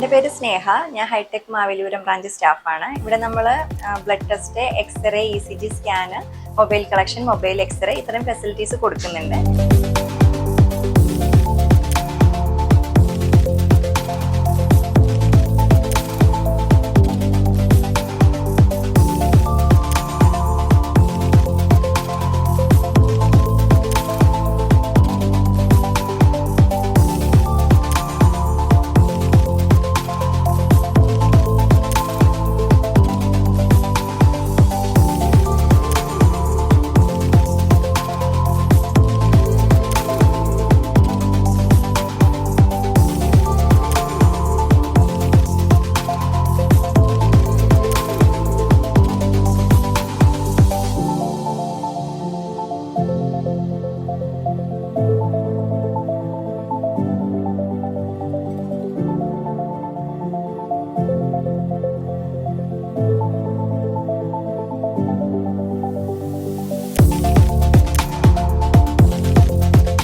എൻ്റെ പേര് സ്നേഹ. ഞാൻ ഹൈടെക് മാവേലിപുരം ബ്രാഞ്ച് സ്റ്റാഫാണ്. ഇവിടെ നമ്മൾ blood test, x-ray, ECG scan, mobile collection, mobile x-ray ഇത്തരം ഫെസിലിറ്റീസ് കൊടുക്കുന്നുണ്ട്.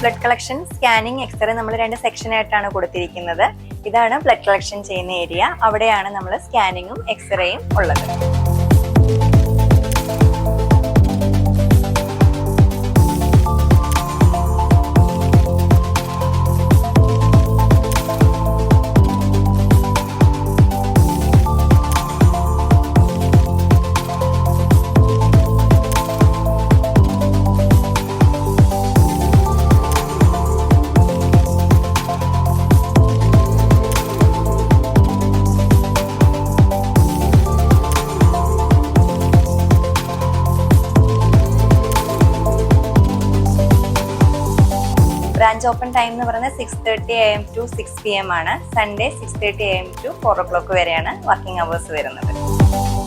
ബ്ലഡ് കളക്ഷൻ, സ്കാനിങ്, എക്സ്റേ നമ്മൾ 2 സെക്ഷനായിട്ടാണ് കൊടുത്തിരിക്കുന്നത്. ഇതാണ് ബ്ലഡ് കളക്ഷൻ ചെയ്യുന്ന ഏരിയ. അവിടെയാണ് നമ്മൾ സ്കാനിങ്ങും എക്സ്റേയും ഉള്ളത്. ബ്രാഞ്ച് ഓപ്പൺ ടൈം എന്ന് പറയുന്നത് 6:30 AM to 6 PM ആണ്. സൺഡേ 6:30 AM to 4 o'clock വരെയാണ് വർക്കിംഗ് അവേഴ്സ് വരുന്നത്.